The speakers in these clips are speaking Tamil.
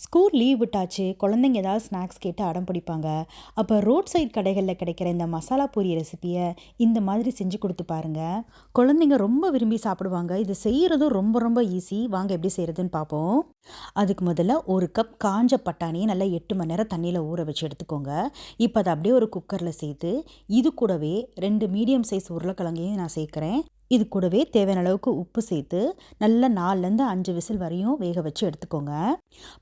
ஸ்கூல் லீவ் விட்டாச்சு, குழந்தைங்க ஏதாவது ஸ்நாக்ஸ் கேட்டு அடம் பிடிப்பாங்க. அப்போ ரோட் சைட் கடைகளில் கிடைக்கிற இந்த மசாலா பூரி ரெசிபியை இந்த மாதிரி செஞ்சு கொடுத்து பாருங்க. குழந்தைங்க ரொம்ப விரும்பி சாப்பிடுவாங்க. இது செய்கிறதும் ரொம்ப ரொம்ப ஈஸி. வாங்க எப்படி செய்கிறதுன்னு பார்ப்போம். அதுக்கு முதல்ல ஒரு கப் காஞ்ச பட்டாணியை நல்லா 8 மணி நேரம் தண்ணியில் ஊற வச்சு எடுத்துக்கோங்க. இப்போ அதை அப்படியே ஒரு குக்கரில் சேர்த்து இது கூடவே 2 மீடியம் சைஸ் உருளைக்கிழங்கையும் நான் சேர்க்குறேன். இது கூடவே தேவையான அளவுக்கு உப்பு சேர்த்து நல்லா 4லேருந்து 5 விசில் வரையும் வேக வச்சு எடுத்துக்கோங்க.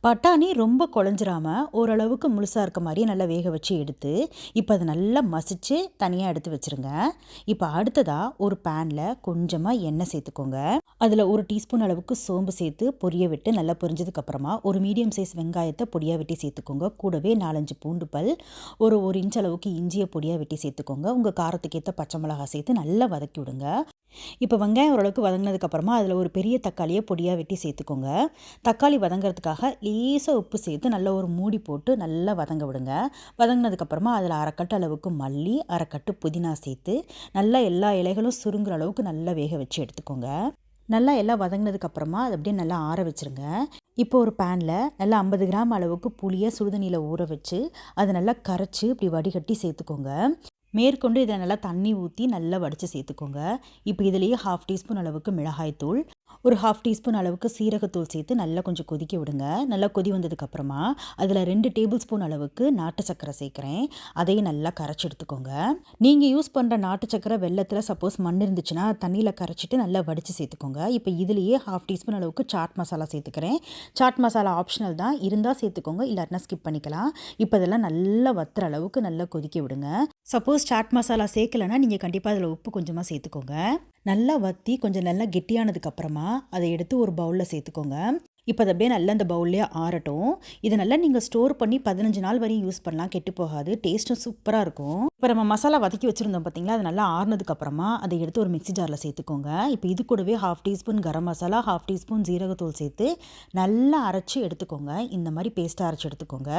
பட்டாணி ரொம்ப குழஞ்சிராம ஓரளவுக்கு முழுசாக இருக்க மாதிரியே நல்லா வேக வச்சு எடுத்து இப்போ அதை நல்லா மசிச்சு தனியாக எடுத்து வச்சுருங்க. இப்போ அடுத்ததாக ஒரு பேனில் கொஞ்சமாக எண்ணெய் சேர்த்துக்கோங்க. அதில் 1 டீஸ்பூன் அளவுக்கு சோம்பு சேர்த்து பொரிய விட்டு நல்லா பொரிஞ்சதுக்கப்புறமா ஒரு மீடியம் சைஸ் வெங்காயத்தை பொடியாக வெட்டி சேர்த்துக்கோங்க. கூடவே 4-5 பூண்டு பல், ஒரு 1 இன்ச் அளவுக்கு இஞ்சியை பொடியாக வெட்டி சேர்த்துக்கோங்க. உங்கள் காரத்துக்கு ஏற்ற பச்சை மிளகாய் சேர்த்து நல்லா வதக்கி விடுங்க. இப்போ வெங்காயம் ஓரளவுக்கு வதங்கினதுக்கப்புறமா அதில் ஒரு பெரிய தக்காளியை பொடியாக வெட்டி சேர்த்துக்கோங்க. தக்காளி வதங்கிறதுக்காக லேசாக உப்பு சேர்த்து நல்லா ஒரு மூடி போட்டு நல்லா வதங்க விடுங்க. வதங்கினதுக்கப்புறமா அதில் 1/2 கட்டு அளவுக்கு மல்லி, 1/2 கட்டு புதினா சேர்த்து நல்லா எல்லா இலைகளும் சுருங்குற அளவுக்கு நல்லா வேக வச்சு எடுத்துக்கோங்க. நல்லா எல்லாம் வதங்கினதுக்கப்புறமா அது அப்படியே நல்லா ஆற வச்சுருங்க. இப்போ ஒரு பேனில் நல்லா 50 கிராம் அளவுக்கு புளியை சுடுதண்ணியில் ஊற வச்சு அதை நல்லா கரைச்சி இப்படி வடிகட்டி சேர்த்துக்கோங்க. மேற்கொண்டு இதை நல்லா தண்ணி ஊற்றி நல்லா வடித்து சேர்த்துக்கோங்க. இப்போ இதிலேயே 1/2 டீஸ்பூன் அளவுக்கு மிளகாய்த்தூள், ஒரு 1/2 டீஸ்பூன் அளவுக்கு சீரகத்தூள் சேர்த்து நல்லா கொஞ்சம் கொதிக்க விடுங்க. நல்லா கொதி வந்ததுக்கப்புறமா அதில் 2 டேபிள் ஸ்பூன் அளவுக்கு நாட்டு சர்க்கரை சேர்க்குறேன். அதையும் நல்லா கரைச்சி எடுத்துக்கோங்க. நீங்கள் யூஸ் பண்ணுற நாட்டு சர்க்கரை வெல்லத்தில் சப்போஸ் மண் இருந்துச்சுன்னா தண்ணியில் கரைச்சிட்டு நல்லா வடித்து சேர்த்துக்கோங்க. இப்போ இதுலேயே 1/2 டீஸ்பூன் அளவுக்கு சாட் மசாலா சேர்த்துக்கிறேன். சாட் மசாலா ஆப்ஷனல் தான், இருந்தால் சேர்த்துக்கோங்க, இல்லாட்டினா ஸ்கிப் பண்ணிக்கலாம். இப்போ இதெல்லாம் நல்லா வத்துற அளவுக்கு நல்லா கொதிக்க விடுங்க. சப்போஸ் சாட் மசாலா சேர்க்கலைன்னா நீங்கள் கண்டிப்பாக அதில் உப்பு கொஞ்சமாக சேர்த்துக்கோங்க. நல்லா வற்றி கொஞ்சம் நல்லா கெட்டியானதுக்கப்புறமா அதை எடுத்து ஒரு பவுலில் சேர்த்துக்கோங்க. இப்போ அதை அப்படியே நல்லா அந்த பவுல்லே ஆறட்டும். இதை நல்லா நீங்கள் ஸ்டோர் பண்ணி 15 நாள் வரையும் யூஸ் பண்ணலாம், கெட்டு போகாது. டேஸ்ட்டும் சூப்பராக இருக்கும். இப்போ நம்ம மசாலா வதக்கி வச்சுருந்தோம் பார்த்தீங்களா, அது நல்லா ஆறுனதுக்கப்புறமா அதை எடுத்து ஒரு மிக்ஸி ஜாரில் சேர்த்துக்கோங்க. இப்போ இது கூடவே 1/2 டீஸ்பூன் கரம் மசாலா, 1/2 டீஸ்பூன் ஜீரகத்தூள் சேர்த்து நல்லா அரைச்சி எடுத்துக்கோங்க. இந்த மாதிரி பேஸ்ட்டாக அரைச்சி எடுத்துக்கோங்க.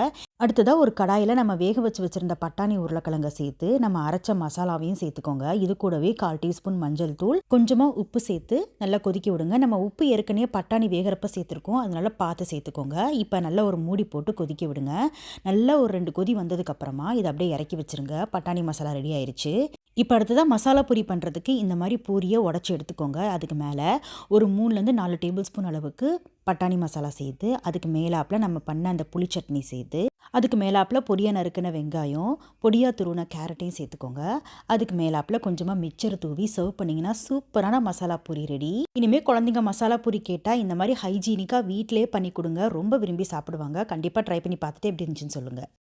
அடுத்ததாக ஒரு கடாயில் நம்ம வேக வச்சு வச்சுருந்த பட்டாணி உருளைக்கிழங்கை சேர்த்து நம்ம அரைச்ச மசாலாவையும் சேர்த்துக்கோங்க. இது கூடவே 1/4 டீஸ்பூன் மஞ்சள் தூள், கொஞ்சமாக உப்பு சேர்த்து நல்லா கொதிக்க விடுங்க. நம்ம உப்பு ஏற்கனவே பட்டாணி வேகிறப்ப சேர்த்துருக்கோம், அதனால பார்த்து சேர்த்துக்கோங்க. இப்போ நல்லா ஒரு மூடி போட்டு கொதிக்க விடுங்க. நல்லா ஒரு 2 கொதி வந்ததுக்கப்புறமா இதை அப்படியே இறக்கி வச்சுருங்க. பட்டாணி மசாலா ரெடி ஆயிடுச்சு. இப்போ அடுத்ததாக மசாலா பூரி பண்ணுறதுக்கு இந்த மாதிரி பூரியை உடச்சி எடுத்துக்கோங்க. அதுக்கு மேலே ஒரு 3லேருந்து 4 டேபிள் ஸ்பூன் அளவுக்கு பட்டாணி மசாலா சேர்த்து, அதுக்கு மேலாப்பில் நம்ம பண்ண அந்த புளி சட்னி சேர்த்து, அதுக்கு மேலாப்பில் பொடியாக நறுக்கின வெங்காயம், பொடியாக துருவின கேரட்டையும் சேர்த்துக்கோங்க. அதுக்கு மேலாப்பில் கொஞ்சமாக மிச்சர் தூவி சர்வ் பண்ணிங்கன்னா சூப்பரான மசாலா பூரி ரெடி. இனிமேல் குழந்தைங்க மசாலா பூரி கேட்டால் இந்த மாதிரி ஹைஜீனிக்காக வீட்டிலே பண்ணி கொடுங்க. ரொம்ப விரும்பி சாப்பிடுவாங்க. கண்டிப்பாக ட்ரை பண்ணி பார்த்துட்டு எப்படி இருந்துச்சுன்னு சொல்லுங்கள்.